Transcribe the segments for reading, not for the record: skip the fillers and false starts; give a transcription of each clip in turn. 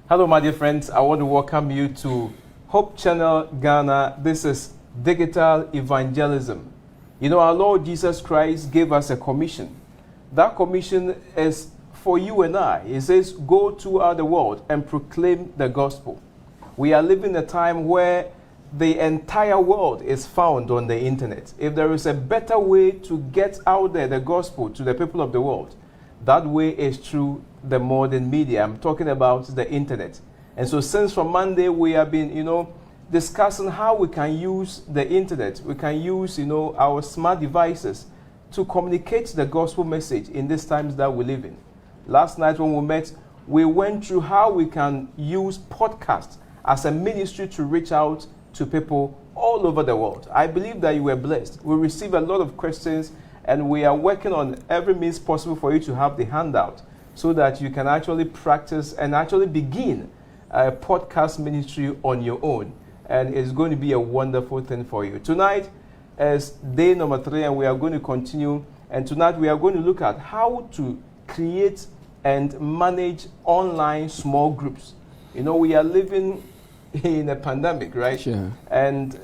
Hello, my dear friends. I want to welcome you to Hope Channel Ghana. This is Digital Evangelism. You know, our Lord Jesus Christ gave us a commission. That commission is for you and I. He says, go throughout the world and proclaim the gospel. We are living a time where the entire world is found on the internet. If there is a better way to get out there the gospel to the people of the world, that way is through the modern media. I'm talking about the internet. And so since from Monday, we have been, discussing how we can use the internet. We can use, our smart devices to communicate the gospel message in these times that we live in. Last night when we met, we went through how we can use podcasts as a ministry to reach out to people all over the world. I believe that you were blessed. We received a lot of questions, and we are working on every means possible for you to have the handout so that you can actually practice and actually begin a podcast ministry on your own. And it's going to be a wonderful thing for you. Tonight is day number 3, and we are going to continue. And tonight we are going to look at how to create and manage online small groups. We are living in a pandemic, right? Sure. And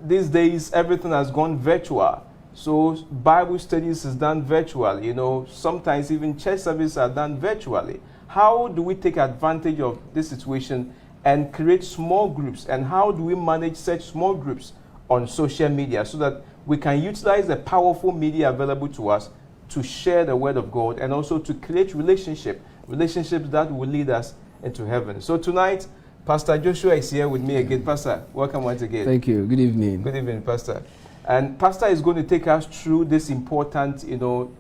these days, everything has gone virtual. So Bible studies is done virtually. Sometimes even church services are done virtually. How do we take advantage of this situation and create small groups? And how do we manage such small groups on social media so that we can utilize the powerful media available to us to share the word of God and also to create relationships that will lead us into heaven? So tonight, Pastor Joshua is here with me again. Pastor, welcome once again. Thank you. Good evening. Good evening, Pastor. And Pastor is going to take us through this important,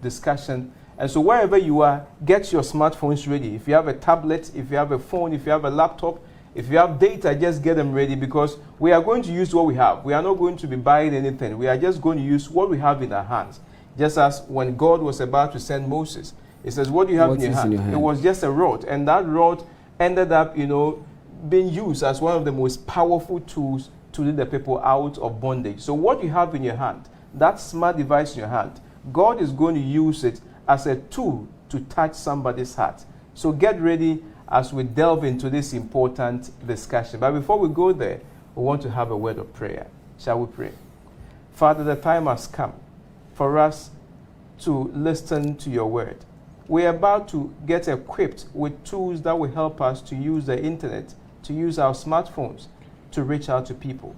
discussion. And so wherever you are, get your smartphones ready. If you have a tablet, if you have a phone, if you have a laptop, if you have data, just get them ready, because we are going to use what we have. We are not going to be buying anything. We are just going to use what we have in our hands. Just as when God was about to send Moses, he says, what do you have in your hand? It was just a rod. And that rod ended up, being used as one of the most powerful tools to lead the people out of bondage. So what you have in your hand, that smart device in your hand, God is going to use it as a tool to touch somebody's heart. So get ready as we delve into this important discussion. But before we go there, we want to have a word of prayer. Shall we pray? Father, the time has come for us to listen to your word. We are about to get equipped with tools that will help us to use the internet, to use our smartphones, to reach out to people.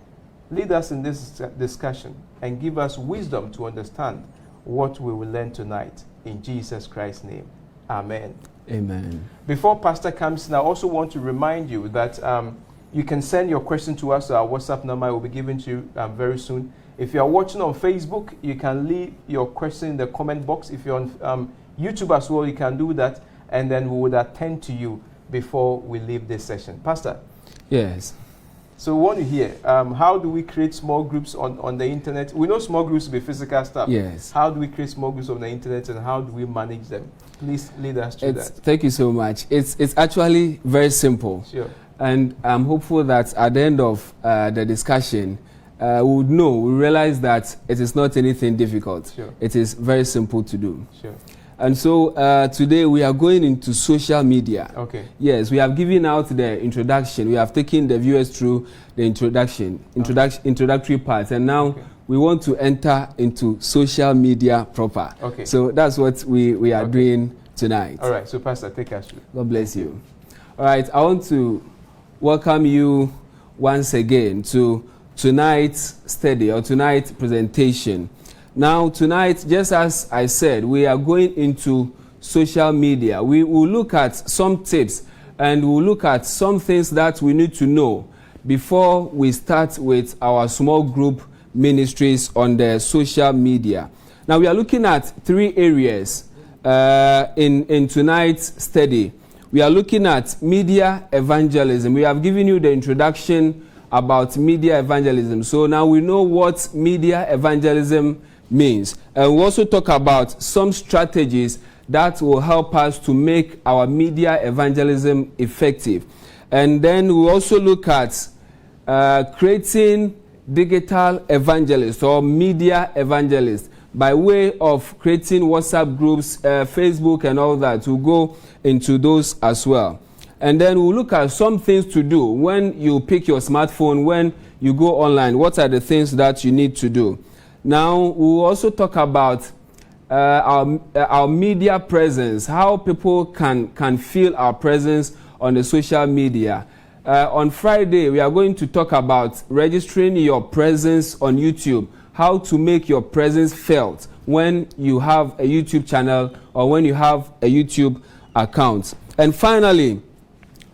Lead us in this discussion and give us wisdom to understand what we will learn tonight. In Jesus Christ's name, amen. Amen. Before Pastor comes in, I also want to remind you that you can send your question to us. Our WhatsApp number will be given to you very soon. If you are watching on Facebook, you can leave your question in the comment box. If you're on YouTube as well, you can do that, and then we would attend to you before we leave this session. Pastor? Yes. So we want to hear, how do we create small groups on the internet? We know small groups to be physical stuff. Yes. How do we create small groups on the internet, and how do we manage them? Please lead us through that. Thank you so much. It's actually very simple. Sure. And I'm hopeful that at the end of the discussion, we realize that it is not anything difficult. Sure. It is very simple to do. Sure. And so today we are going into social media. Okay. Yes, we have given out the introduction. We have taken the viewers through the introductory part, and now we want to enter into social media proper. Okay. So that's what we are doing tonight. All right. So Pastor, take us through. God bless you. All right. I want to welcome you once again to tonight's study or tonight's presentation. Now, tonight, just as I said, we are going into social media. We will look at some tips, and we'll look at some things that we need to know before we start with our small group ministries on the social media. Now, we are looking at 3 areas in tonight's study. We are looking at media evangelism. We have given you the introduction about media evangelism. So now we know what media evangelism means. And we also talk about some strategies that will help us to make our media evangelism effective. And then we also look at creating digital evangelists or media evangelists by way of creating WhatsApp groups, Facebook and all that. We'll go into those as well. and then we'll look at some things to do when you pick your smartphone, when you go online. What are the things that you need to do? Now, we'll also talk about our media presence, how people can feel our presence on the social media. On Friday, we are going to talk about registering your presence on YouTube, how to make your presence felt when you have a YouTube channel or when you have a YouTube account. And finally,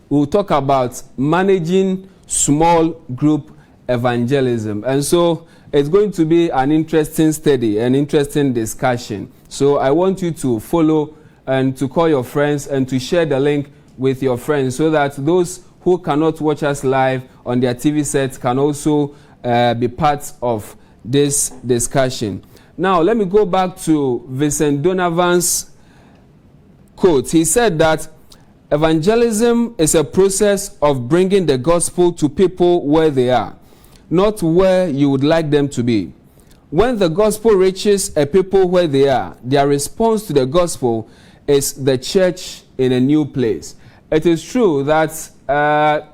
we'll talk about managing small group evangelism. And so it's going to be an interesting study, an interesting discussion. So I want you to follow and to call your friends and to share the link with your friends so that those who cannot watch us live on their TV sets can also be part of this discussion. Now, let me go back to Vincent Donovan's quote. He said that evangelism is a process of bringing the gospel to people where they are, not where you would like them to be. When the gospel reaches a people where they are, their response to the gospel is the church in a new place. It is true that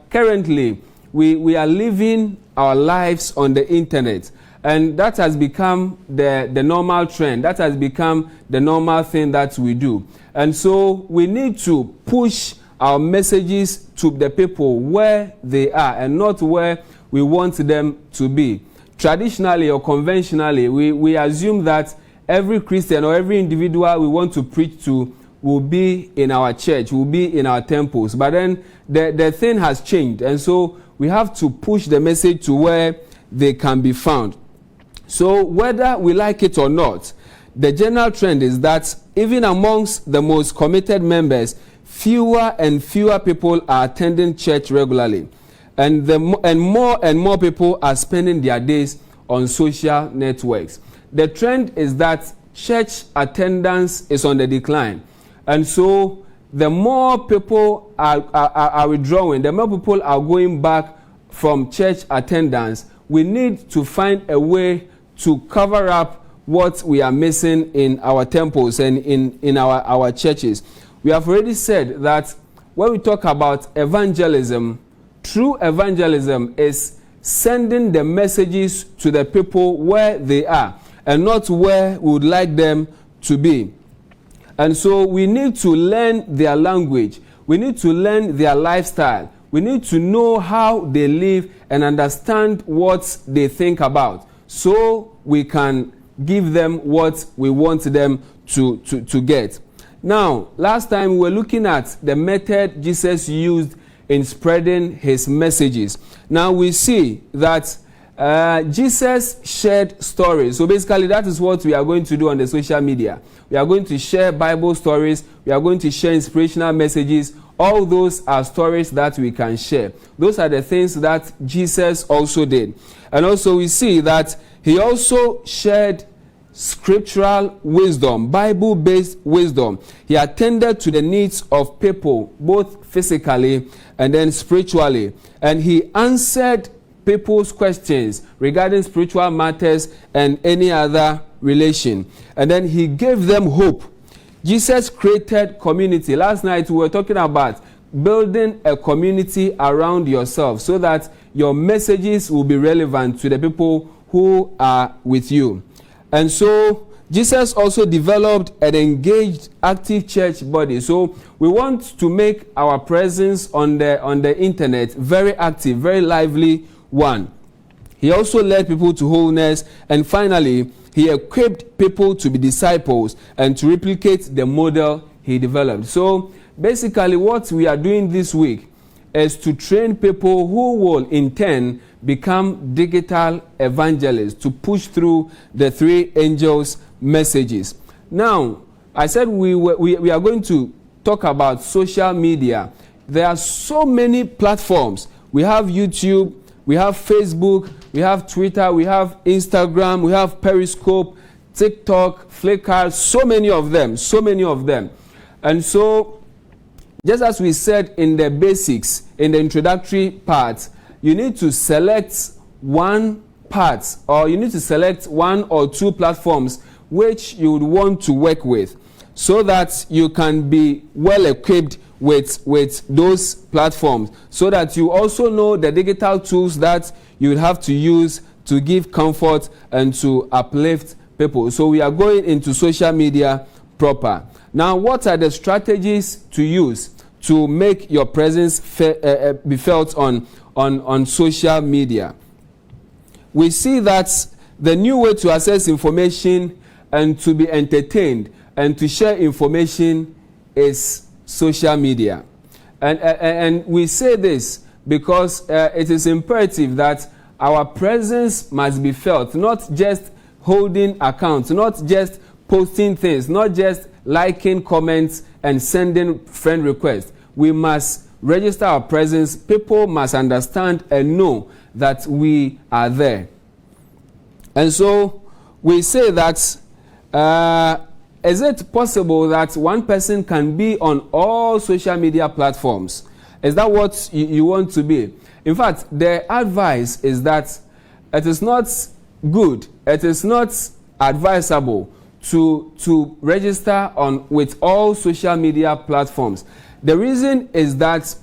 currently we are living our lives on the internet, and that has become the normal trend. That has become the normal thing that we do. And so we need to push our messages to the people where they are and not where we want them to be. Traditionally or conventionally, we assume that every Christian or every individual we want to preach to will be in our church, will be in our temples. But then the thing has changed, and so we have to push the message to where they can be found. So whether we like it or not, the general trend is that even amongst the most committed members, fewer and fewer people are attending church regularly. And more and more people are spending their days on social networks. The trend is that church attendance is on the decline. And so the more people are withdrawing, the more people are going back from church attendance, we need to find a way to cover up what we are missing in our temples and in our churches. We have already said that when we talk about evangelism, true evangelism is sending the messages to the people where they are and not where we would like them to be. And so we need to learn their language. We need to learn their lifestyle. We need to know how they live and understand what they think about, so we can give them what we want them to get. Now, last time we were looking at the method Jesus used in spreading his messages. Now we see that Jesus shared stories. So basically that is what we are going to do on the social media. We are going to share Bible stories. We are going to share inspirational messages. All those are stories that we can share. Those are the things that Jesus also did. And also we see that he also shared scriptural wisdom, Bible-based wisdom. He attended to the needs of people, both physically and then spiritually. And he answered people's questions regarding spiritual matters and any other relation. And then he gave them hope. Jesus created community. Last night we were talking about building a community around yourself so that your messages will be relevant to the people who are with you. And so Jesus also developed an engaged, active church body. So we want to make our presence on the internet very active, very lively one. He also led people to wholeness. And finally, he equipped people to be disciples and to replicate the model he developed. So basically what we are doing this week is to train people who will in turn become digital evangelists to push through the three angels' messages. Now, I said we are going to talk about social media. There are so many platforms. We have YouTube, we have Facebook, we have Twitter, we have Instagram, we have Periscope, TikTok, Flickr, so many of them. And so, just as we said in the basics, in the introductory part, you need to select one part, or you need to select one or two platforms which you would want to work with, so that you can be well equipped with those platforms, so that you also know the digital tools that you will have to use to give comfort and to uplift people. So we are going into social media proper. Now, what are the strategies to use to make your presence be felt on social media? We see that the new way to access information and to be entertained and to share information is social media. And we say this because it is imperative that our presence must be felt, not just holding accounts, not just posting things, not just liking comments and sending friend requests. We must register our presence. People must understand and know that we are there. And so we say that is it possible that one person can be on all social media platforms? Is that what you want to be? In fact, the advice is that it is not good, it is not advisable to register with all social media platforms. The reason is that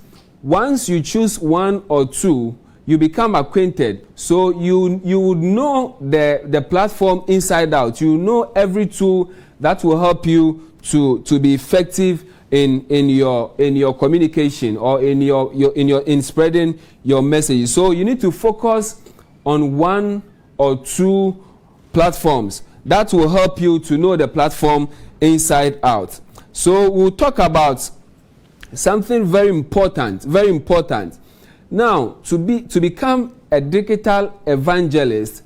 once you choose one or two, you become acquainted. So you would know the platform inside out. You know every tool that will help you to be effective in your communication or in spreading your message. So you need to focus on one or two platforms that will help you to know the platform inside out. So we'll talk about something very important, very important. Now, to become a digital evangelist,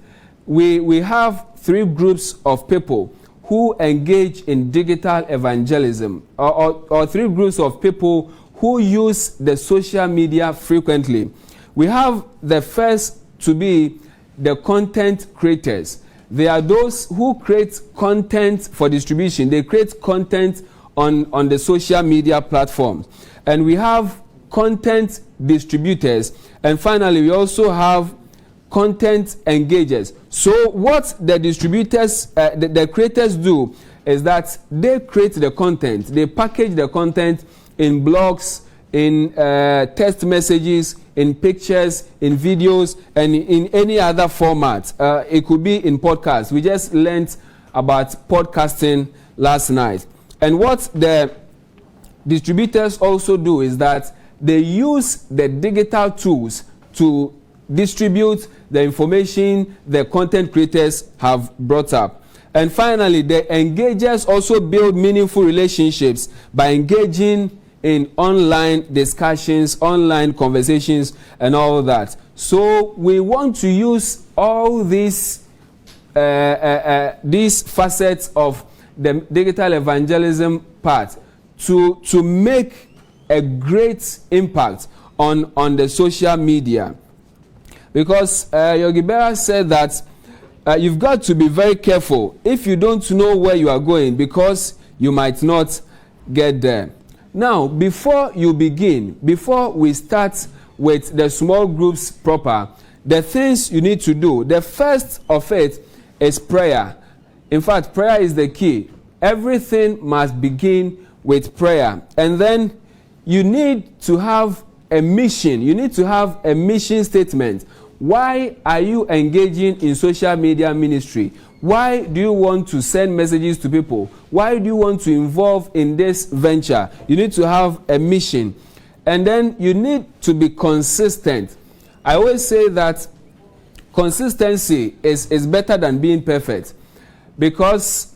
we have three groups of people who engage in digital evangelism, or three groups of people who use the social media frequently. We have the first to be the content creators. They are those who create content for distribution. They create content on the social media platforms. And we have content distributors. And finally, we also have content engagers. So what the distributors, the creators do is that they create the content. They package the content in blogs, in text messages, in pictures, in videos, and in any other format. It could be in podcasts. We just learned about podcasting last night. And what the distributors also do is that they use the digital tools to distribute the information the content creators have brought up. And finally, the engagers also build meaningful relationships by engaging in online discussions, online conversations, and all that. So we want to use all these facets of the digital evangelism part to make a great impact on the social media. Because Yogi Berra said that you've got to be very careful if you don't know where you are going, because you might not get there. Now, before we start with the small groups proper, the things you need to do, the first of it is prayer. In fact, prayer is the key. Everything must begin with prayer. And then you need to have a mission. You need to have a mission statement. Why are you engaging in social media ministry? Why do you want to send messages to people? Why do you want to involve in this venture? You need to have a mission. And then you need to be consistent. I always say that consistency is better than being perfect. Because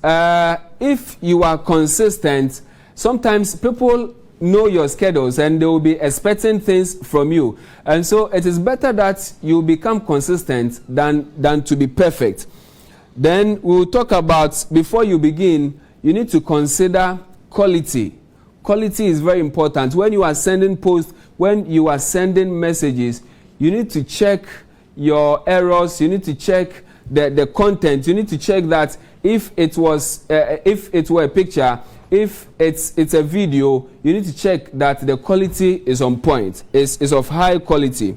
if you are consistent, sometimes people know your schedules and they will be expecting things from you. And so it is better that you become consistent than to be perfect. Then we'll talk about, before you begin, you need to consider quality. Quality is very important. When you are sending posts, when you are sending messages, you need to check your errors, you need to check the content, you need to check that if it were a picture, if it's a video, you need to check that the quality is on point, is of high quality.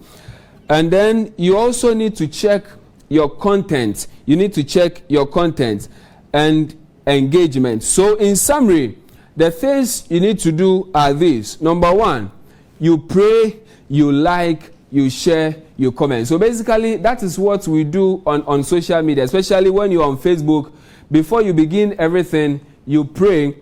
And then you also need to check your content. You need to check your content and engagement. So in summary, the things you need to do are these. Number one, you pray, you like, you share, you comment. So basically, that is what we do on social media, especially when you're on Facebook. Before you begin everything, you pray,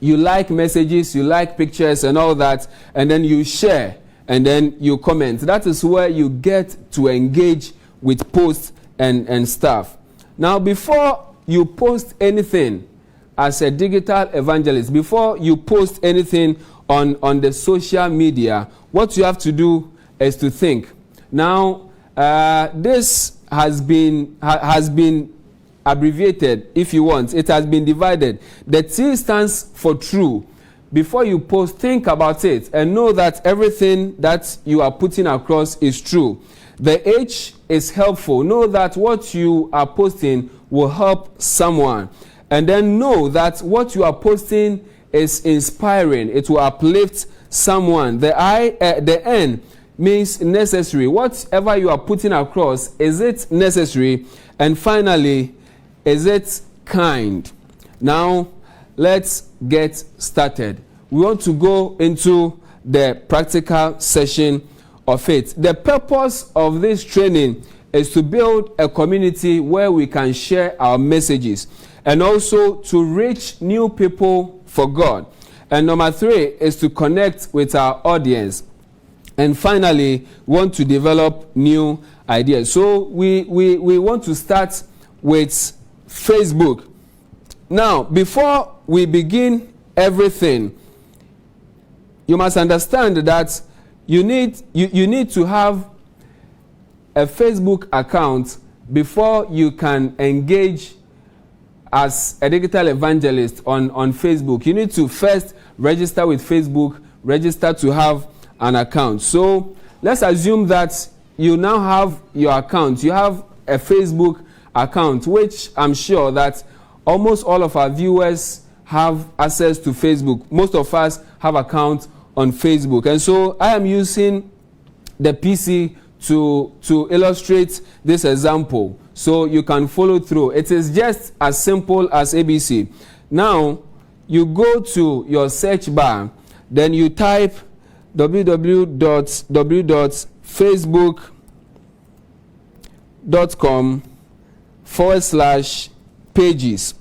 you like messages, you like pictures and all that, and then you share, and then you comment. That is where you get to engage with posts and stuff. Now, before you post anything as a digital evangelist, before you post anything on the social media, what you have to do is to think. Now, this has been abbreviated, if you want. It has been divided. The T stands for true. Before you post, think about it and know that everything that you are putting across is true. The H is helpful. Know that what you are posting will help someone. And then know that what you are posting is inspiring. It will uplift someone. The N means necessary. Whatever you are putting across, is it necessary? And finally, is it kind? Now, let's get started. We want to go into the practical session of it. The purpose of this training is to build a community where we can share our messages and also to reach new people for God. And number 3 is to connect with our audience. And finally, we want to develop new ideas. So we want to start with Facebook. Now, before we begin everything, you must understand that you need to have a Facebook account before you can engage as a digital evangelist on Facebook. You need to first register with Facebook, register to have an account. So let's assume that you now have your account. You have a Facebook account, which I'm sure that almost all of our viewers have access to Facebook. Most of us have accounts on Facebook. And so I am using the PC to illustrate this example so you can follow through. It is just as simple as ABC. Now, you go to your search bar, then you type www.facebook.com/pages.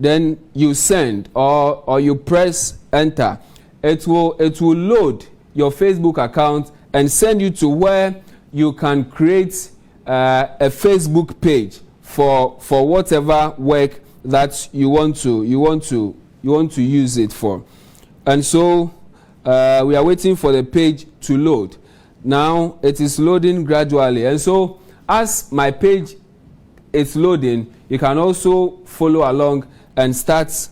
Then you send or you press enter. It will load your Facebook account and send you to where you can create a Facebook page for whatever work that you want to use it for. And so we are waiting for the page to load. Now it is loading gradually, and so as my page is loading, you can also follow along and start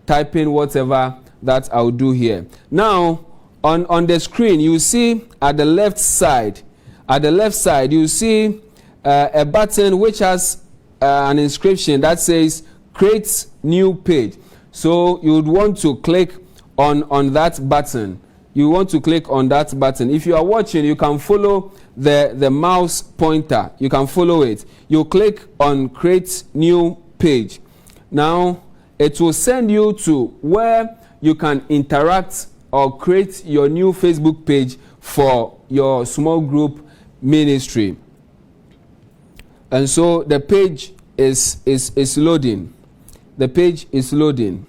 typing whatever that I'll do here. Now on the screen, you see at the left side, you see a button which has an inscription that says create new page. So you would want to click on that button. You want to click on that button. If you are watching, you can follow the mouse pointer. You can follow it. You click on create new page. Now it will send you to where you can interact or create your new Facebook page for your small group ministry. And so the page is loading. The page is loading.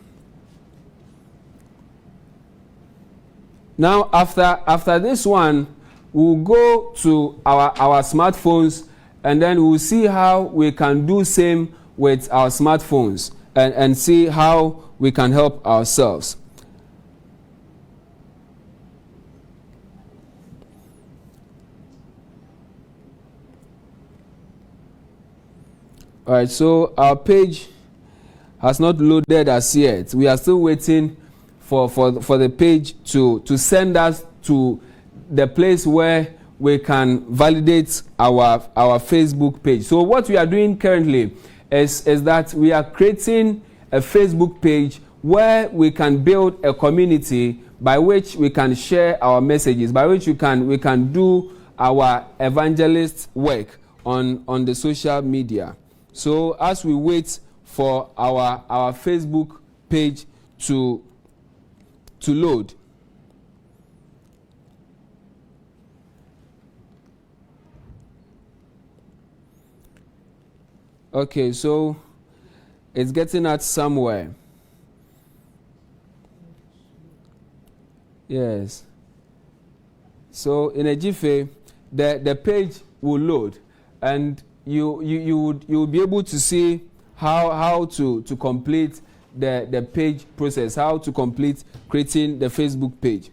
Now after this one, we'll go to our smartphones, and then we'll see how we can do same with our smartphones and see how we can help ourselves. All right, so our page has not loaded as yet. We are still waiting for the page to send us to the place where we can validate our Facebook page. So what we are doing currently is that we are creating a Facebook page where we can build a community by which we can share our messages, by which we can do our evangelist work on the social media. So as we wait for our Facebook page to load. Okay, so it's getting at somewhere. Yes. So in a jiffy, the page will load, and you would be able to see how to complete the page process, how to complete creating the Facebook page.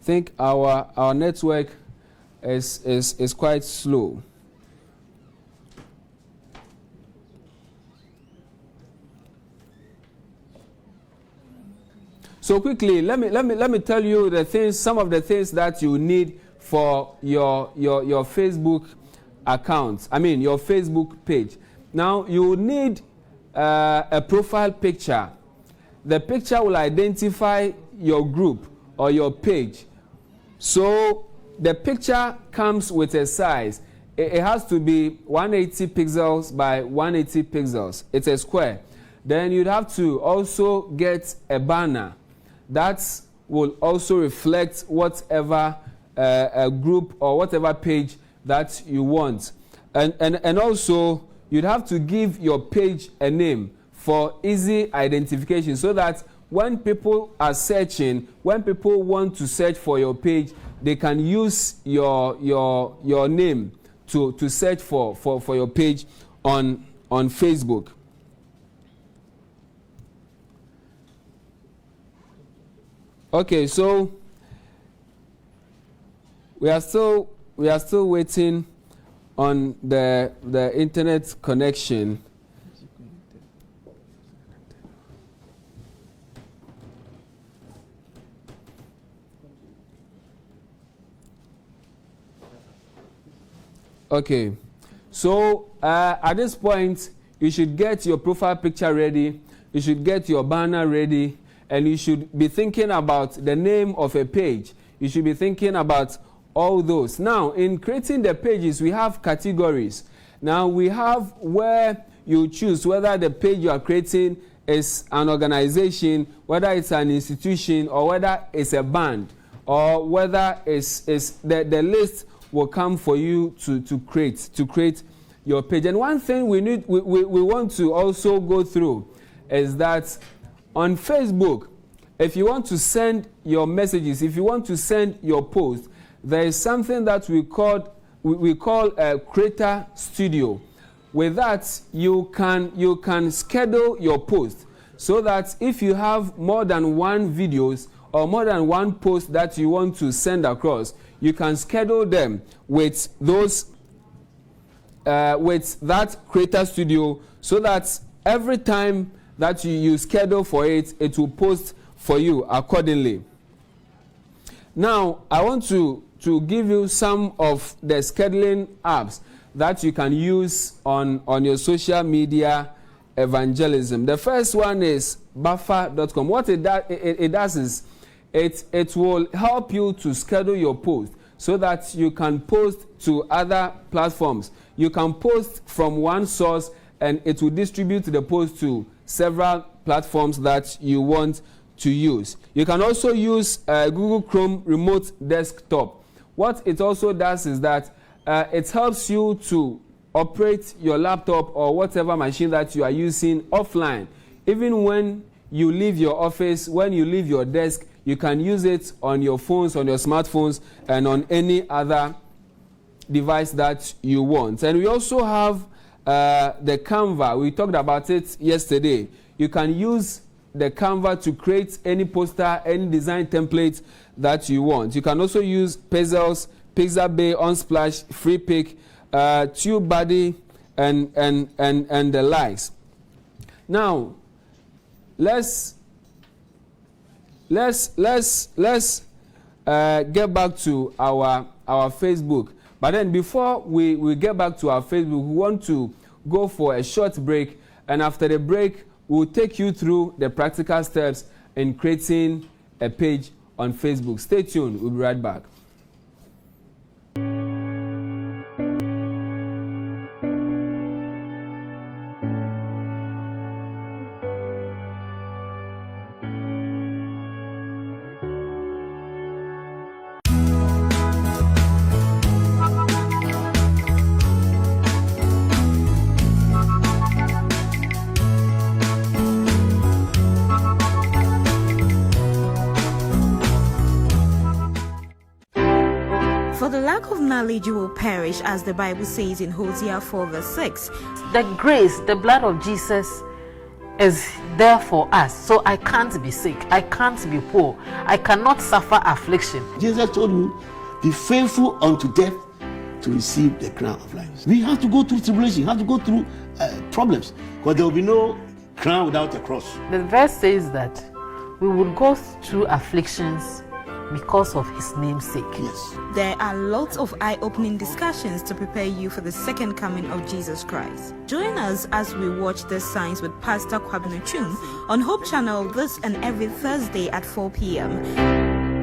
I think our network is quite slow. So quickly, let me tell you the things, some of the things that you need for your Facebook account. I mean your Facebook page. Now you need a profile picture. The picture will identify your group or your page. So the picture comes with a size. It has to be 180 pixels by 180 pixels. It's a square. Then you'd have to also get a banner that will also reflect whatever a group or whatever page that you want. And also you'd have to give your page a name for easy identification, so that when people are searching, when people want to search for your page, they can use your name to search for your page on Facebook. Okay, so we are still waiting on the internet connection. Okay, so at this point you should get your profile picture ready, you should get your banner ready, and you should be thinking about the name of a page. You should be thinking about all those. Now, in creating the pages, we have categories. Now, we have where you choose whether the page you are creating is an organization, whether it's an institution, or whether it's a band, or whether it's the list will come for you to create your page. And one thing we want to also go through is that on Facebook, if you want to send your messages, if you want to send your post, there is something that we call a Creator Studio. With that, you can schedule your post, so that if you have more than one videos or more than one post that you want to send across, you can schedule them with those with that Creator Studio, so that every time that you schedule for it, it will post for you accordingly. Now, I want to give you some of the scheduling apps that you can use on your social media evangelism. The first one is buffer.com. What it does is it will help you to schedule your post, so that you can post to other platforms. You can post from one source, and it will distribute the post to several platforms that you want to use. You can also use Google Chrome Remote Desktop. What it also does is that it helps you to operate your laptop or whatever machine that you are using offline. Even when you leave your office, when you leave your desk, you can use it on your phones, on your smartphones, and on any other device that you want. And we also have the Canva. We talked about it yesterday. You can use the Canva to create any poster, any design template that you want. You can also use Puzzles, Pixabay, Unsplash, FreePic, TubeBuddy, and the likes. Now, let's get back to our Facebook. But then before we get back to our Facebook, we want to go for a short break, and after the break, we'll take you through the practical steps in creating a page on Facebook. Stay tuned, we'll be right back. knowledge you will perish, as the Bible says in Hosea 4 verse 6. The grace, the blood of Jesus is there for us. So I can't be sick. I can't be poor. I cannot suffer affliction. Jesus told you, be faithful unto death to receive the crown of life. We have to go through tribulation, we have to go through problems, because there will be no crown without a cross. The verse says that we will go through afflictions because of his name's sake. Yes. There are lots of eye-opening discussions to prepare you for the second coming of Jesus Christ. Join us as we watch the signs with Pastor Kwabena Chum on Hope Channel this and every Thursday at 4 p.m.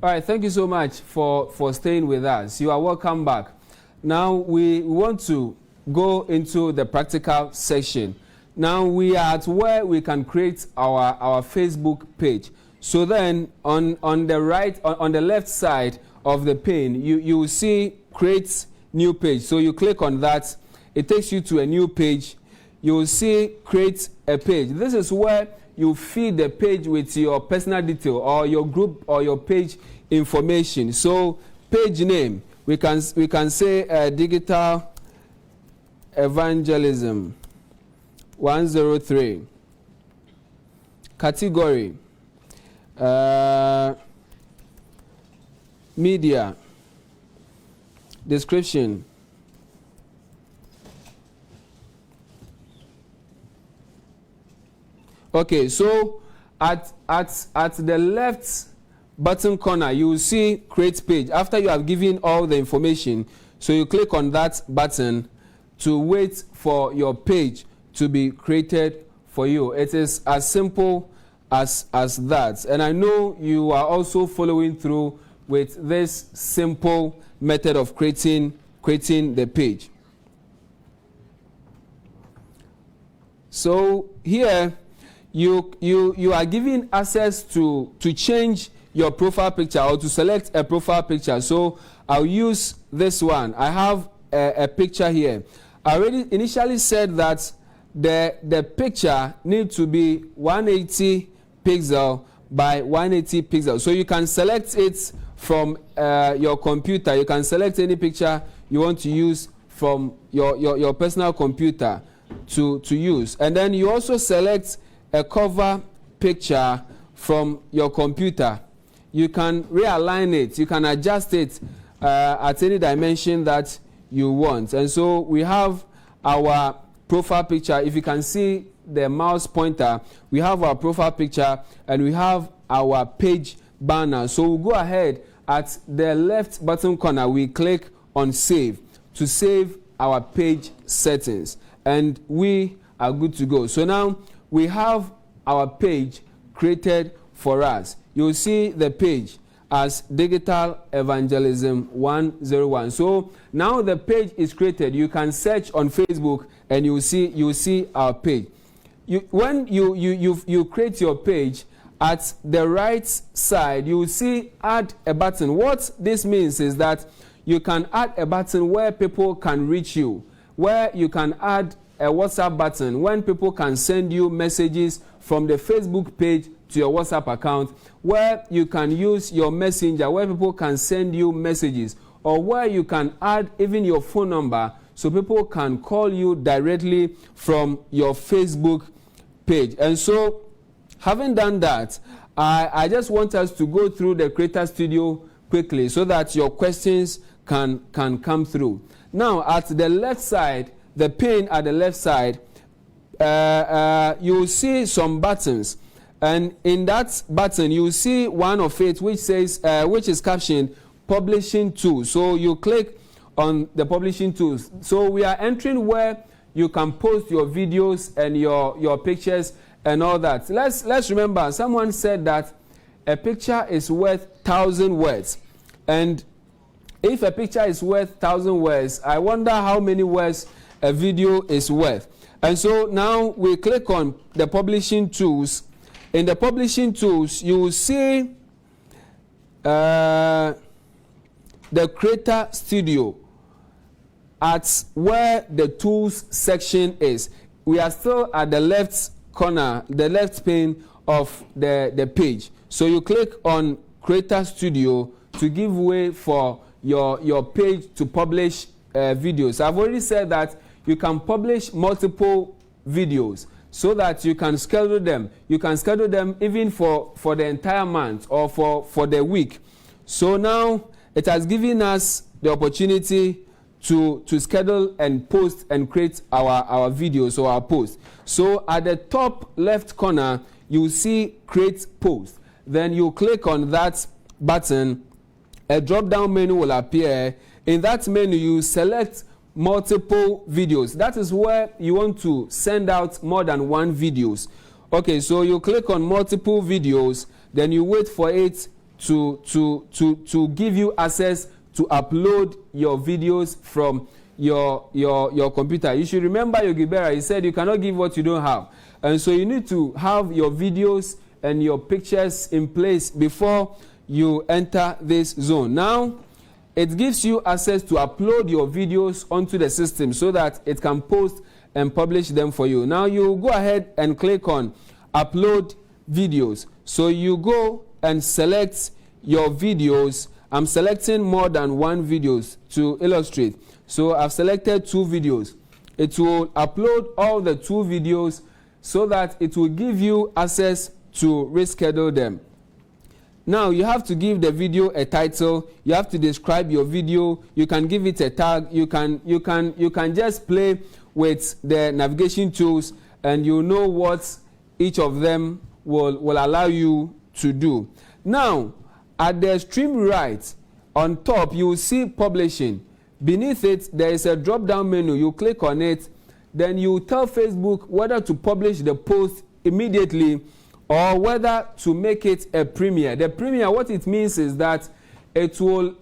All right, thank you so much for staying with us. You are welcome back. Now we want to go into the practical section. Now we are at where we can create our Facebook page. So then on the left side of the pane, you will see create new page. So you click on that, it takes you to a new page. You will see create a page. This is where you feed the page with your personal detail or your group or your page information. So page name, we can say Digital Evangelism 103. Category media. Description. Okay, so at the left bottom corner, you will see create page. After you have given all the information, so you click on that button to wait for your page to be created for you. It is as simple as that. And I know you are also following through with this simple method of creating the page. So here you are given access to change your profile picture or to select a profile picture. So I'll use this one. I have a picture here. I already initially said that the picture needs to be 180 pixel by 180 pixel. So you can select it from your computer. You can select any picture you want to use from your personal computer to use. And then you also select a cover picture from your computer. You can realign it. You can adjust it at any dimension that you want. And so we have our profile picture. If you can see the mouse pointer, we have our profile picture and we have our page banner. So we'll go ahead at the left bottom corner. We click on save to save our page settings. And we are good to go. So now we have our page created for us. You'll see the page as Digital Evangelism 101. So now the page is created. You can search on Facebook and you see our page. When you create your page, at the right side you will see add a button. What this means is that you can add a button where people can reach you, where you can add a WhatsApp button when people can send you messages from the Facebook page to your WhatsApp account, where you can use your messenger, where people can send you messages, or where you can add even your phone number so people can call you directly from your Facebook page. And so, having done that, I just want us to go through the Creator Studio quickly so that your questions can come through. Now, at the left side, the pane at the left side, you will see some buttons. And in that button, you will see one of it which says, which is captioned Publishing Tools. So you click on the Publishing Tools. So we are entering where you can post your videos and your pictures and all that. Let's remember, someone said that a picture is worth 1,000 words. And if a picture is worth 1,000 words, I wonder how many words a video is worth. And so now we click on the Publishing Tools. In the Publishing Tools, you will see the Creator Studio at where the tools section is. We are still at the left corner, the left pane of the page. So you click on Creator Studio to give way for your page to publish videos. I've already said that you can publish multiple videos so that you can schedule them. You can schedule them even for the entire month or for the week. So now it has given us the opportunity to schedule and post and create our videos or our posts. So at the top left corner, you see create post. Then you click on that button. A drop down menu will appear. In that menu, you select multiple videos. That is where you want to send out more than one videos. Okay, so you click on multiple videos, then you wait for it to give you access to upload your videos from your computer. You should remember Yogi Berra, he said you cannot give what you don't have. And so you need to have your videos and your pictures in place before you enter this zone. Now, it gives you access to upload your videos onto the system so that it can post and publish them for you. Now, you go ahead and click on upload videos. So you go and select your videos. I'm selecting more than one videos to illustrate. So I've selected 2 videos. It will upload all the 2 videos so that it will give you access to reschedule them. Now you have to give the video a title. You have to describe your video. You can give it a tag. You can just play with the navigation tools, and you know what each of them will allow you to do. Now, at the extreme right, on top, you will see publishing. Beneath it, there is a drop-down menu. You click on it. Then you tell Facebook whether to publish the post immediately or whether to make it a premiere. The premiere, what it means is that it will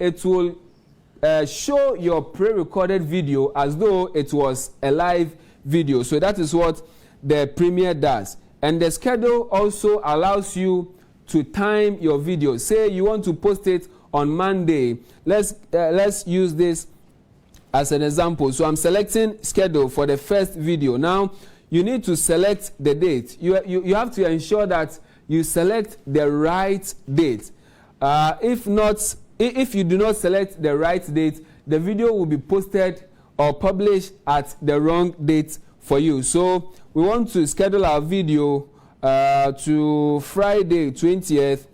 show your pre-recorded video as though it was a live video. So that is what the premiere does. And the schedule also allows you to time your video. Say you want to post it on Monday. Let's use this as an example. So I'm selecting schedule for the first video. Now, you need to select the date. You have to ensure that you select the right date. If you do not select the right date, the video will be posted or published at the wrong date for you. So we want to schedule our video to Friday 20th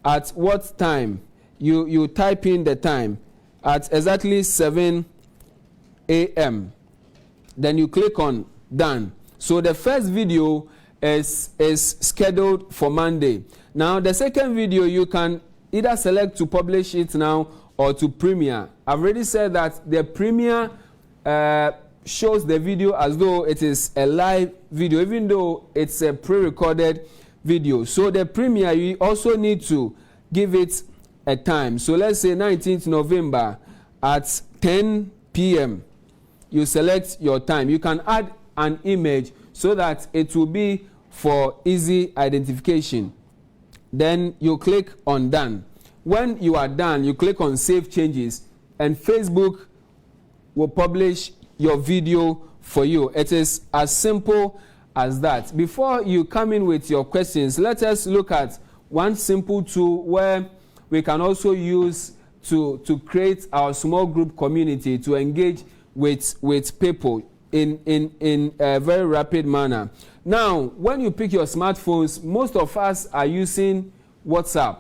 at what time? You type in the time at exactly 7 a.m. Then you click on done. So the first video is scheduled for Monday. Now the second video, you can either select to publish it now or to premiere. I've already said that the premiere shows the video as though it is a live video, even though it's a pre-recorded video. So the premiere, you also need to give it a time. So let's say 19th November at 10 p.m. You select your time. You can add an image so that it will be for easy identification. Then you click on done. When you are done, you click on save changes, and Facebook will publish your video for you. It is as simple as that. Before you come in with your questions, let us look at one simple tool where we can also use to create our small group community to engage with people in a very rapid manner. Now, when you pick your smartphones, most of us are using WhatsApp.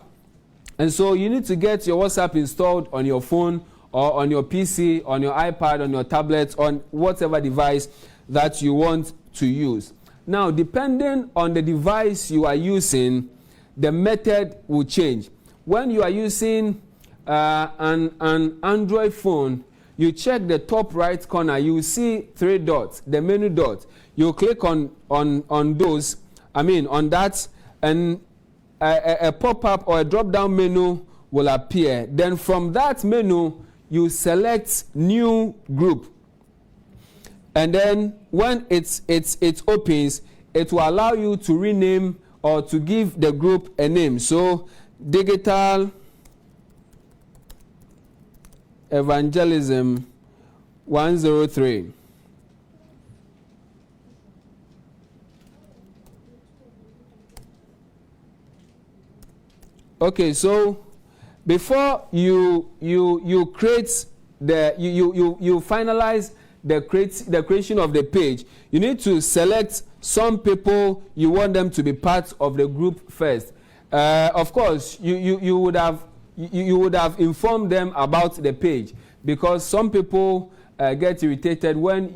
And so you need to get your WhatsApp installed on your phone or on your PC, on your iPad, on your tablet, on whatever device that you want to use. Now, depending on the device you are using, the method will change. When you are using an Android phone, you check the top right corner, you see 3 dots, the menu dot. You click on that, and a pop-up or a drop-down menu will appear. Then from that menu, you select new group. And then when it opens, it will allow you to rename or to give the group a name. So, Digital Evangelism 103. Okay, so before you create you finalize the creation of the page, you need to select some people you want them to be part of the group first. Of course, you would have informed them about the page, because some people get irritated when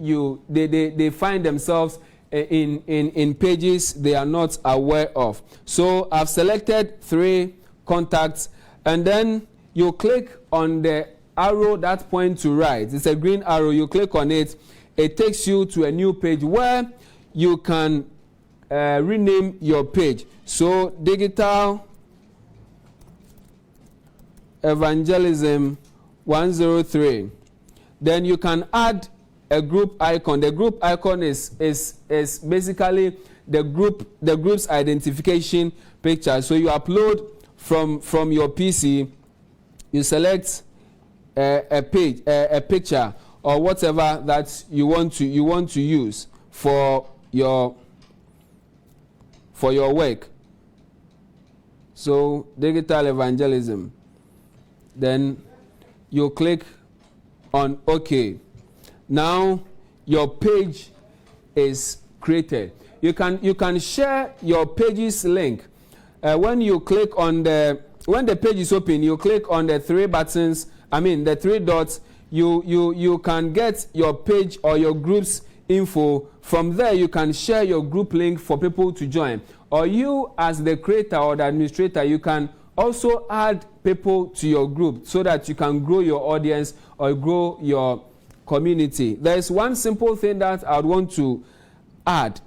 they find themselves in pages they are not aware of. So I've selected 3 contacts, and then you click on the arrow that points to right. It's a green arrow. You click on it. It takes you to a new page where you can rename your page. So Digital Evangelism 103. Then you can add a group icon. The group icon is basically the group's identification picture. So you upload from your PC, you select a picture or whatever that you want to use for your work. So Digital Evangelism. Then you click on OK. Now your page is created. You can share your page's link. When the page is open, you click on the 3 buttons. The 3 dots. You can get your page or your group's info. From there, you can share your group link for people to join. Or you, as the creator or the administrator, you can also add people to your group so that you can grow your audience or grow your community. There is one simple thing that I would want to add.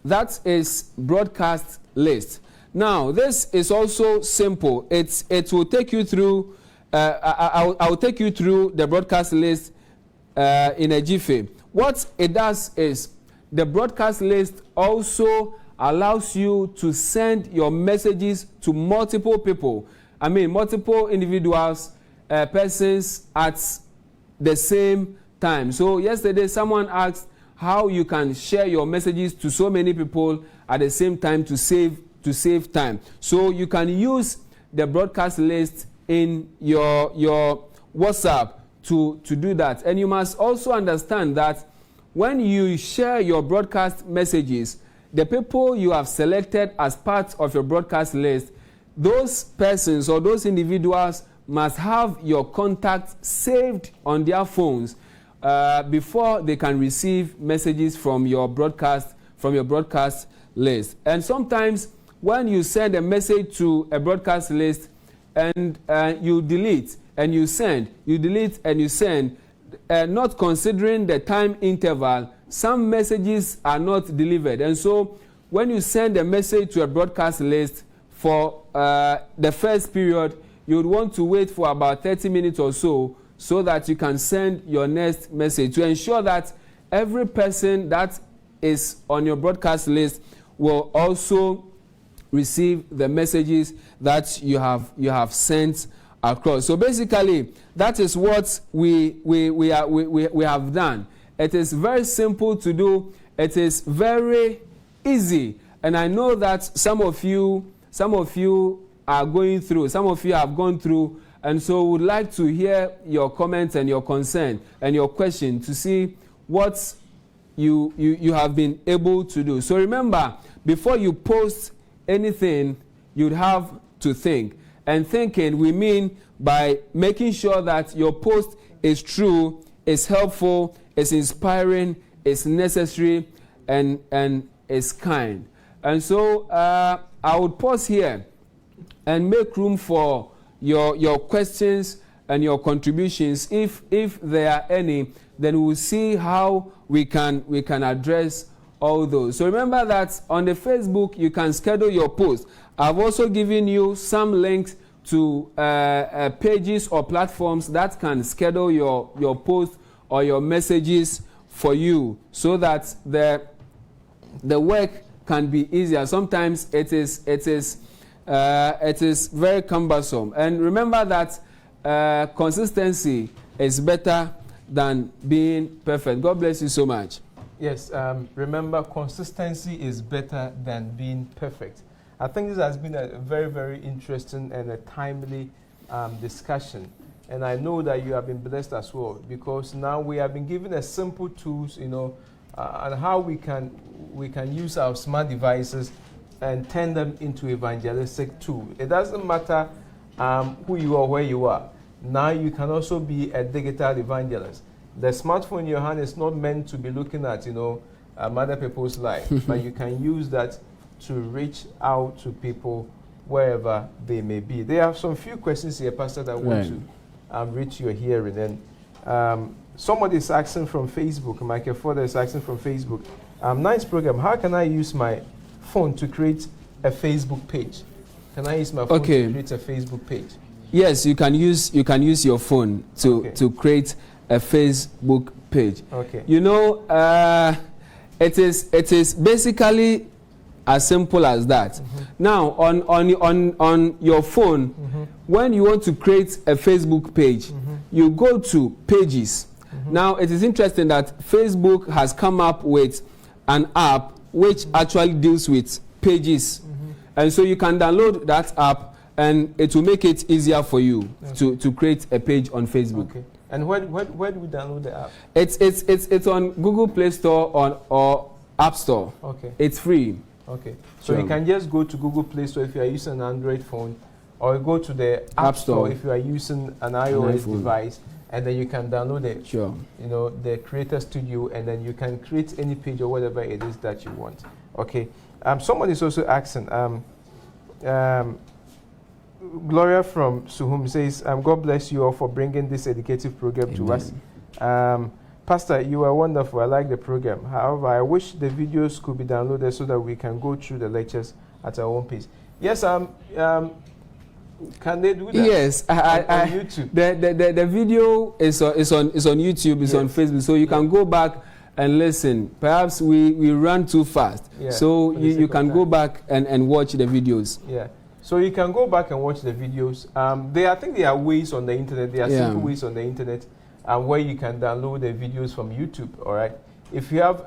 That is broadcast list. Now, this is also simple. It will take you through. I will take you through the broadcast list in a jiffy. What it does is the broadcast list also allows you to send your messages to multiple people. Multiple individuals, persons at the same time. So yesterday, someone asked how you can share your messages to so many people at the same time to save time. So you can use the broadcast list in your WhatsApp to do that. And you must also understand that when you share your broadcast messages, the people you have selected as part of your broadcast list, those persons or those individuals must have your contact saved on their phones before they can receive messages from your broadcast list. And sometimes when you send a message to a broadcast list and you delete and you send, you delete and you send, not considering the time interval, some messages are not delivered. And so when you send a message to a broadcast list for the first period, you would want to wait for about 30 minutes or so that you can send your next message to ensure that every person that is on your broadcast list will also receive the messages that you have sent across. So basically, that is what we have done. It is very simple to do. It is very easy, and I know that some of you are going through. Some of you have gone through, and so would like to hear your comments and your concern and your question to see what you have been able to do. So remember, before you post anything, you'd have to think. And thinking, we mean by making sure that your post is true, is helpful, is inspiring, is necessary, and is kind. And so I would pause here and make room for your questions and your contributions. If there are any, then we'll see how we can address all those. So remember that on the Facebook, you can schedule your post. I've also given you some links to pages or platforms that can schedule your post or your messages for you, so that the work can be easier. Sometimes it is very cumbersome. And remember that consistency is better than being perfect. God bless you so much. Yes, remember, consistency is better than being perfect. I think this has been a very, very interesting and a timely discussion. And I know that you have been blessed as well, because now we have been given a simple tools, and how we can use our smart devices and turn them into evangelistic tool. It doesn't matter who you are, where you are. Now you can also be a digital evangelist. The smartphone in your hand is not meant to be looking at, other people's life, but you can use that to reach out to people wherever they may be. There are some few questions here, Pastor, that I want to reach your hearing. And somebody is asking from Facebook, Michael Ford is asking from Facebook, nice program, how can I use my phone to create a Facebook page? Can I use my phone to create a Facebook page? Yes, you can use your phone to create a Facebook page. Okay. It is basically as simple as that. Now, on your phone, when you want to create a Facebook page, you go to Pages. Now, it is interesting that Facebook has come up with an app which actually deals with pages. And so you can download that app, and it will make it easier for you to create a page on Facebook. Okay. And where do we download the app? It's on Google Play Store or App Store. Okay. It's free. Okay. So you can just go to Google Play Store if you are using an Android phone, or go to the App Store if you are using an iOS device, and then you can download it. Sure. The Creator Studio, and then you can create any page or whatever it is that you want. Okay. Someone is also asking. Gloria from Suhum says, God bless you all for bringing this educative program to us. Pastor, you are wonderful. I like the program. However, I wish the videos could be downloaded so that we can go through the lectures at our own pace. Yes, can they do that? Yes, on YouTube. The video is on YouTube, it's on Facebook, so you can go back and listen. Perhaps we ran too fast, so you can go back and watch the videos. Yeah. So you can go back and watch the videos. I think there are ways on the internet. There are simple ways on the internet where you can download the videos from YouTube. All right.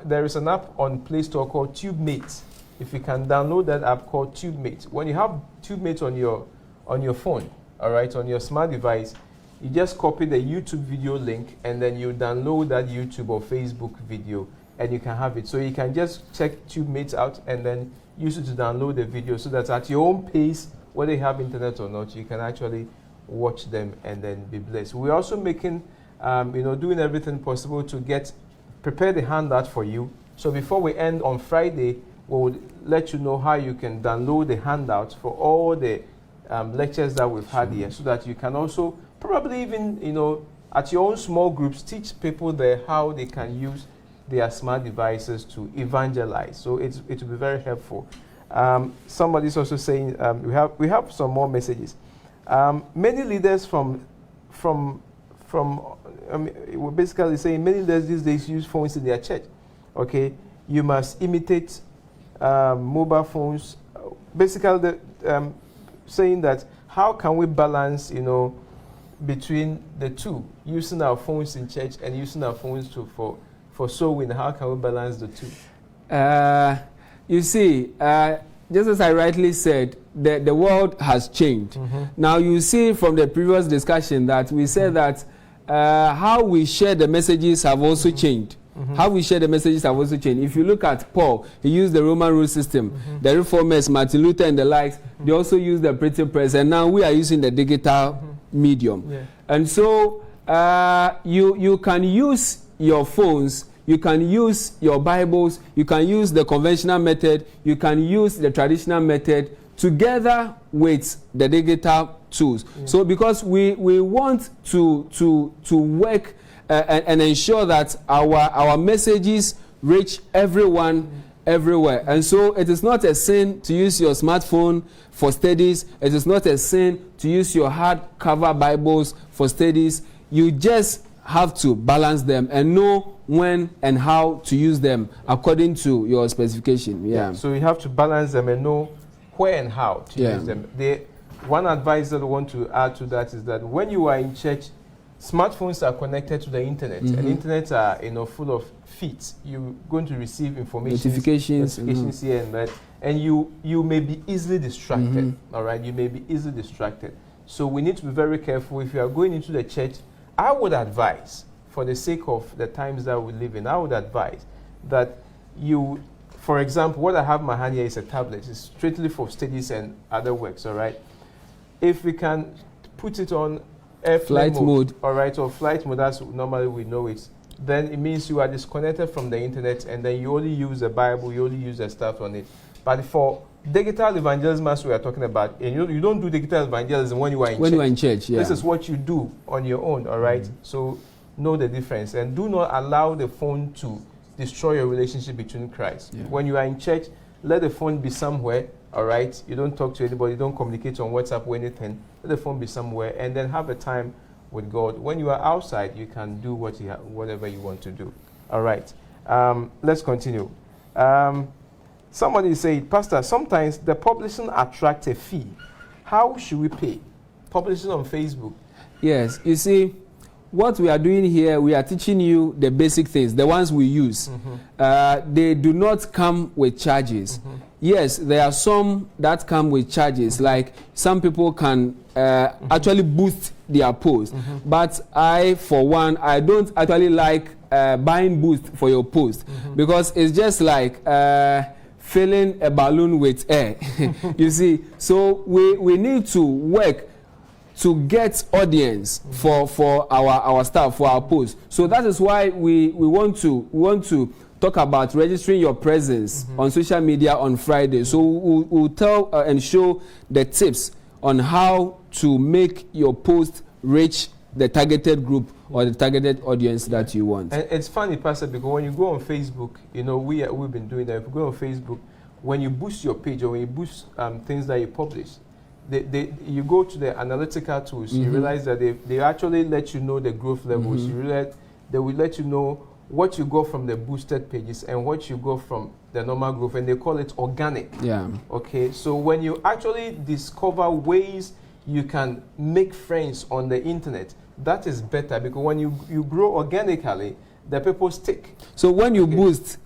There is an app on Play Store called TubeMate. If you can download that app called TubeMate, when you have TubeMate on your phone, all right, on your smart device, you just copy the YouTube video link, and then you download that YouTube or Facebook video, and you can have it. So you can just check TubeMate out and then use it to download the video, so that at your own pace, whether you have internet or not, you can actually watch them and then be blessed. We're also making, doing everything possible to prepare the handout for you. So before we end on Friday, we'll let you know how you can download the handout for all the lectures that we've had here, so that you can also probably even, at your own small groups, teach people there how they can use their smart devices to evangelize. So it will be very helpful. Somebody's also saying we have some more messages. Many leaders we're basically saying many leaders these days use phones in their church. Okay, you must imitate mobile phones. Basically, saying that how can we balance, between the two, using our phones in church and using our phones for sowing? How can we balance the two? You see, just as I rightly said, the world has changed. Now you see from the previous discussion that we said that how we share the messages have also changed. How we share the messages have also changed. If you look at Paul, he used the Roman rule system. The Reformers, Martin Luther and the likes, they also used the printing press, and now we are using the digital medium. And so you can use your phones, you can use your Bibles, you can use the conventional method, you can use the traditional method together with the digital tools. So because we want to work and ensure that our messages reach everyone everywhere. And so it is not a sin to use your smartphone for studies. It is not a sin to use your hardcover Bibles for studies. You just have to balance them and know when and how to use them according to your specification. So you have to balance them and know where and how to use them. One advice that I want to add to that is that when you are in church, smartphones are connected to the internet, and internet are full of feeds. You're going to receive information, notifications here and that, and you may be easily distracted. All right, you may be easily distracted. So we need to be very careful. If you are going into the church, I would advise, for the sake of the times that we live in, I would advise that you, for example, what I have in my hand here is a tablet. It's strictly for studies and other works. All right, if we can put it on flight mode, all right, or flight mode, that's normally we know it, then it means you are disconnected from the internet, and then you only use the Bible, you only use the stuff on it. But for digital evangelism, as we are talking about, and you don't do digital evangelism when you are in church. You are in church, yeah. This is what you do on your own, all right? So know the difference, and do not allow the phone to destroy your relationship between Christ. Yeah. When you are in church, let the phone be somewhere, all right? You don't talk to anybody, you don't communicate on WhatsApp or anything. Let the phone be somewhere, and then have a time with God. When you are outside, you can do whatever you want to do. All right. Let's continue. Somebody said, Pastor, sometimes the publishing attracts a fee. How should we pay? Publishing on Facebook. Yes. You see, what we are doing here, we are teaching you the basic things, the ones we use. They do not come with charges. Yes, there are some that come with charges, like some people can actually boost their post. But I, for one, I don't actually like buying boost for your post, because it's just like filling a balloon with air. You see, so we need to work to get audience for our stuff, for our posts. So that is why we want to talk about registering your presence on social media on Friday. So we'll tell and show the tips on how to make your post reach the targeted group or the targeted audience that you want. And it's funny, Pastor, because when you go on Facebook, we've been doing that. If you go on Facebook, when you boost your page or when you boost things that you publish, you go to the analytical tools, you realize that they actually let you know the growth levels. You realize they will let you know what you got from the boosted pages and what you got from the normal growth, and they call it organic. Yeah. Okay, so when you actually discover ways you can make friends on the internet, that is better, because when you grow organically, the people stick. So when you boost,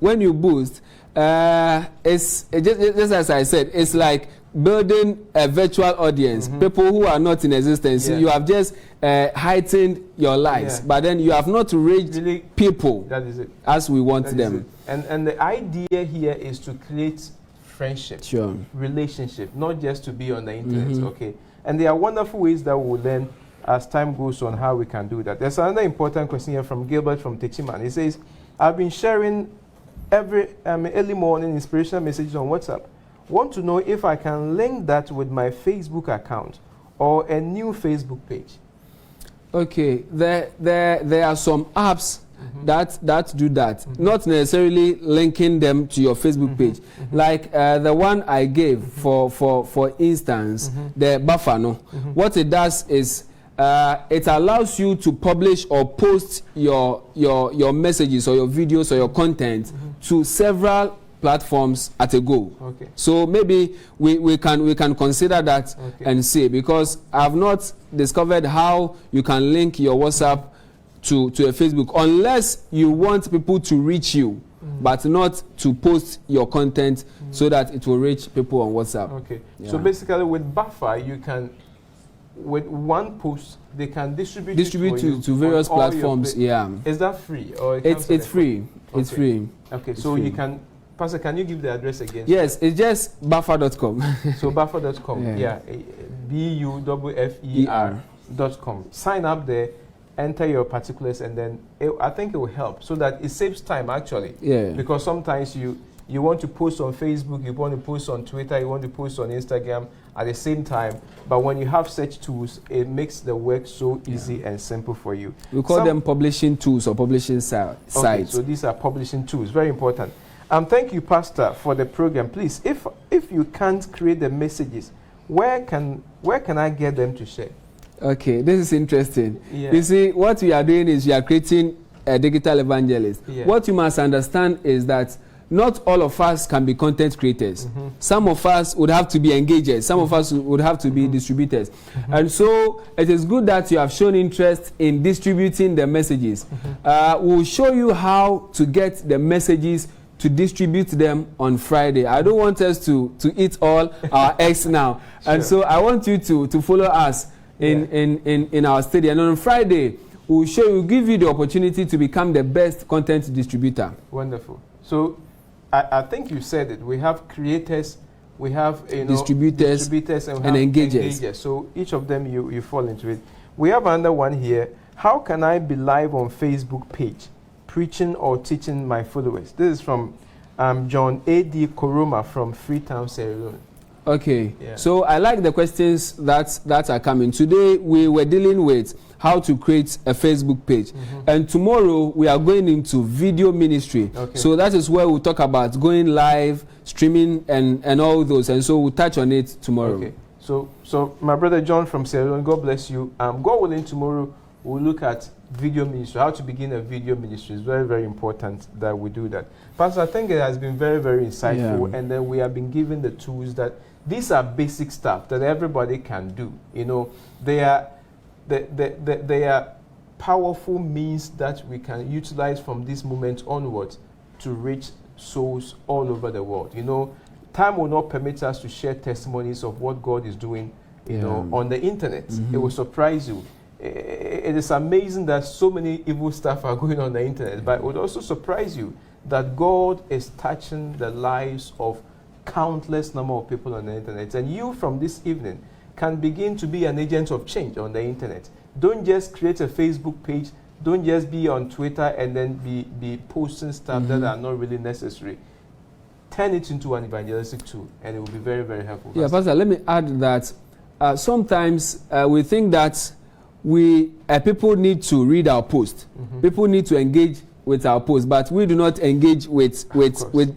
it's just as I said, it's like building a virtual audience, people who are not in existence. You have just heightened your likes, but then you have not reached really people that is it. As we want them. And the idea here is to create friendship, relationship, not just to be on the internet. Okay, and there are wonderful ways that we'll learn as time goes on how we can do that. There's another important question here from Gilbert from Techiman. He says, I've been sharing every early morning inspirational messages on WhatsApp. Want to know if I can link that with my Facebook account or a new Facebook page. Okay, there are some apps that do that, not necessarily linking them to your Facebook page. Like the one I gave for instance, the buffer. What it does is it allows you to publish or post your messages or your videos or your content to several platforms at a go. Okay. So maybe we can consider that and see, because I've not discovered how you can link your WhatsApp to a Facebook, unless you want people to reach you, but not to post your content so that it will reach people on WhatsApp. Okay. Yeah. So basically with Buffer, you can, with one post, they can distribute to various platforms. Yeah. Is that free? Or it's free. Okay. It's free. Okay. It's so free. You can, Pastor, can you give the address again? Yes, it's just buffer.com. So buffer.com. Yeah. BUFFER.com. Sign up there, enter your particulars, and then I think it will help so that it saves time actually. Yeah. Because sometimes you want to post on Facebook, you want to post on Twitter, you want to post on Instagram at the same time. But when you have such tools, it makes the work so easy and simple for you. We call them publishing tools or publishing sites. Okay, so these are publishing tools. Very important. Thank you, Pastor, for the program. Please, if you can't create the messages, where can I get them to share? Okay, this is interesting. Yeah. You see, what we are doing is we are creating a digital evangelist. Yeah. What you must understand is that not all of us can be content creators. Some of us would have to be engagers. Some of us would have to be distributors. And so it is good that you have shown interest in distributing the messages. We'll show you how to get the messages to distribute them on Friday. I don't want us to eat all our eggs now. And so I want you to follow us in our study. And on Friday, we'll give you the opportunity to become the best content distributor. Wonderful. So I think you said it. We have creators, we have distributors and engagers. So each of them you fall into it. We have another one here. How can I be live on Facebook page, preaching or teaching my followers? This is from John A.D. Koroma from Freetown, Sierra Leone. Okay. Yeah. So I like the questions that are coming. Today we were dealing with how to create a Facebook page. And tomorrow we are going into video ministry. Okay. So that is where we'll talk about going live, streaming, and all those. And so we'll touch on it tomorrow. Okay. So my brother John from Sierra Leone, God bless you. God willing, tomorrow we'll look at video ministry, how to begin a video ministry. It's very, very important that we do that. Pastor, I think it has been very, very insightful. And then we have been given the tools that these are basic stuff that everybody can do. You know, they are powerful means that we can utilize from this moment onwards to reach souls all over the world. You know, time will not permit us to share testimonies of what God is doing, you know, on the internet. It will surprise you. It is amazing that so many evil stuff are going on the internet, but it would also surprise you that God is touching the lives of countless number of people on the internet. And you from this evening can begin to be an agent of change on the internet. Don't just create a Facebook page. Don't just be on Twitter and then be posting stuff that are not really necessary. Turn it into an evangelistic tool, and it will be very, very helpful. Yeah, Pastor, let me add that sometimes we think that people need to read our post. People need to engage with our post, but we do not engage with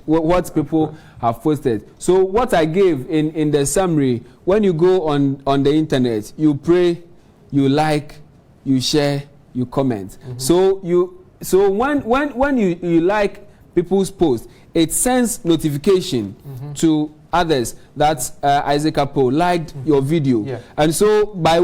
what people have posted. So what I gave in the summary, when you go on the internet, you pray, you like, you share, you comment. So when you like people's posts, it sends notification to others that Isaac Apo liked your video. And so by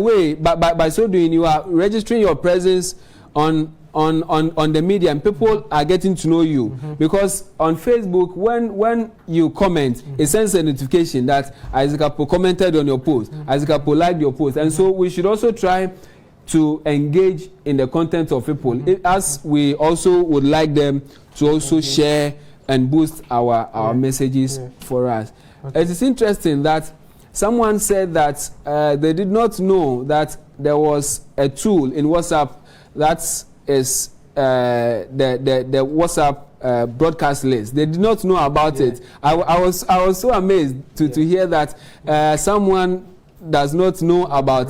so doing, you are registering your presence on the media, and people are getting to know you. Because on Facebook, when you comment, it sends a notification that Isaac Apo commented on your post, Isaac Apo liked your post. And so we should also try to engage in the content of people, as we also would like them to also share and boost our messages for us. It is interesting that someone said that they did not know that there was a tool in WhatsApp that is the WhatsApp broadcast list. They did not know about it. I was so amazed to hear that someone does not know about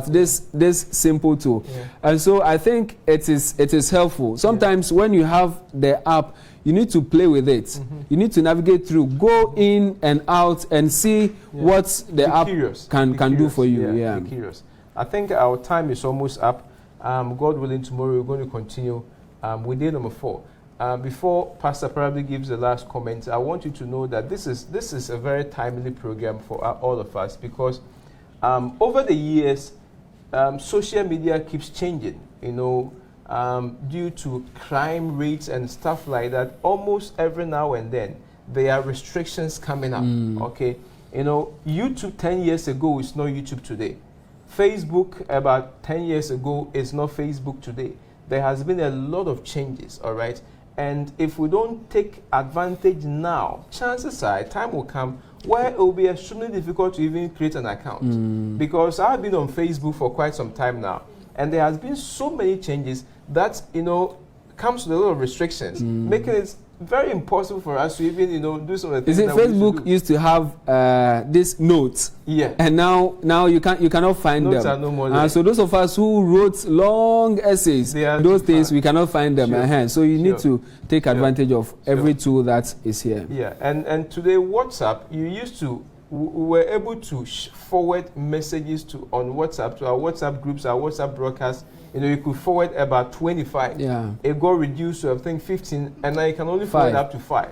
this simple tool. And so I think it is helpful. Sometimes when you have the app, you need to play with it. You need to navigate through, go in and out and see what the app can do for you. Be curious. I think our time is almost up. God willing, tomorrow we're going to continue with day number 4. Before Pastor probably gives the last comment, I want you to know that this is a very timely program for all of us, because over the years, social media keeps changing, you know, due to crime rates and stuff like that. Almost every now and then, there are restrictions coming up, okay? You know, YouTube 10 years ago is not YouTube today. Facebook about 10 years ago is not Facebook today. There has been a lot of changes, all right? And if we don't take advantage now, chances are time will come where it will be extremely difficult to even create an account. Because I've been on Facebook for quite some time now, and there has been so many changes that, you know, comes with a lot of restrictions, making it very impossible for us to even, you know, do some of the things. Is it Facebook used to have this notes? Yeah. And now you cannot find notes them. Are no more So those of us who wrote long essays, those days we cannot find them. So you need to take advantage of every tool that is here. Yeah. And today WhatsApp, you used to, we were able to forward messages on WhatsApp, to our WhatsApp groups, our WhatsApp broadcasts. You know, you could forward about 25. It got reduced to, I think, 15, and now you can only forward up to 5.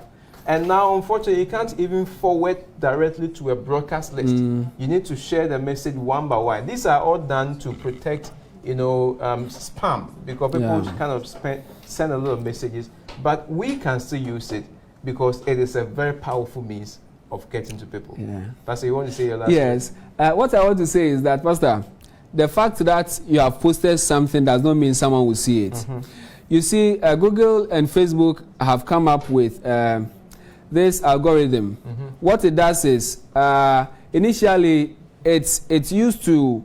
And now, unfortunately, you can't even forward directly to a broadcast list. You need to share the message one by one. These are all done to protect, spam, because people kind of send a lot of messages. But we can still use it because it is a very powerful means of getting to people. Yeah. Pastor, you want to say your last Yes. What I want to say is that, Pastor, the fact that you have posted something does not mean someone will see it. You see, Google and Facebook have come up with this algorithm. What it does is, initially, it's used to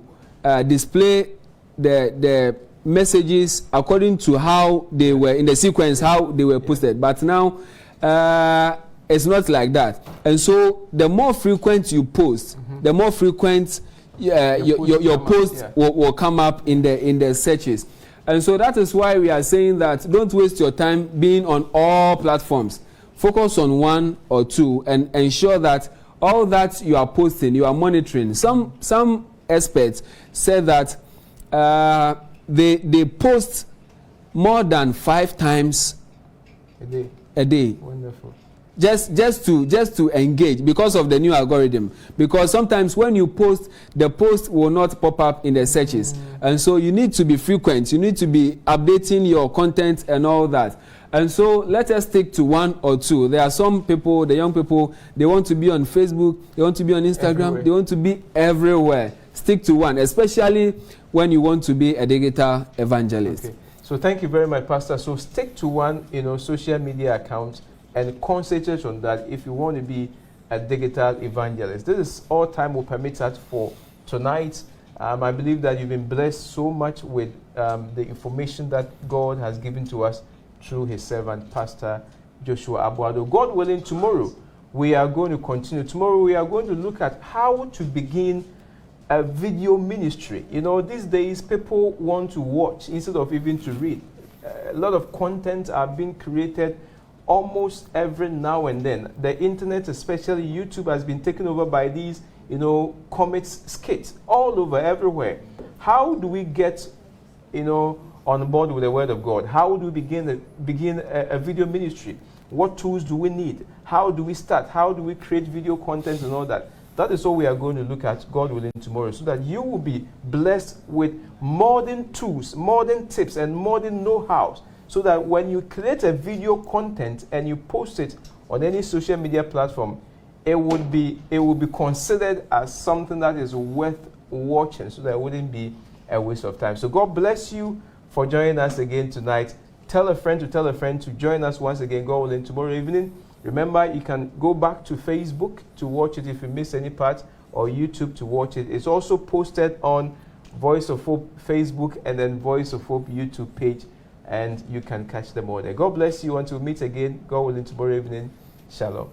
display the messages according to how they were in the sequence, how they were posted. But now, it's not like that. And so, the more frequent you post, the more frequent your post will come up in the searches. And so that is why we are saying that don't waste your time being on all platforms. Focus on one or two and ensure that all that you are posting, you are monitoring. Some experts said that they post more than 5 times a day. Wonderful. Just to engage because of the new algorithm. Because sometimes when you post, the post will not pop up in the searches. And so you need to be frequent. You need to be updating your content and all that. And so let us stick to one or two. There are some people, the young people, they want to be on Facebook, they want to be on Instagram, everywhere. They want to be everywhere. Stick to one, especially when you want to be a digital evangelist. Okay. So thank you very much, Pastor. So stick to one, social media account and concentrate on that if you want to be a digital evangelist. This is all time will permit us for tonight. I believe that you've been blessed so much with the information that God has given to us through his servant, Pastor Joshua Abuado. God willing, tomorrow we are going to continue. Tomorrow we are going to look at how to begin a video ministry. These days people want to watch instead of even to read. A lot of content are being created almost every now and then. The internet, especially YouTube, has been taken over by these, comics, skits all over, everywhere. How do we get, on board with the Word of God? How do we begin a video ministry? What tools do we need? How do we start? How do we create video content and all that? That is all we are going to look at, God willing, tomorrow, so that you will be blessed with modern tools, modern tips, and modern know-hows, so that when you create a video content and you post it on any social media platform, it will be considered as something that is worth watching, so that it wouldn't be a waste of time. So God bless you for joining us again tonight. Tell a friend to join us once again, God willing, tomorrow evening. Remember, you can go back to Facebook to watch it if you miss any part, or YouTube to watch it. It's also posted on Voice of Hope Facebook and then Voice of Hope YouTube page, and you can catch them all there. God bless you until we meet again, God willing, tomorrow evening. Shalom.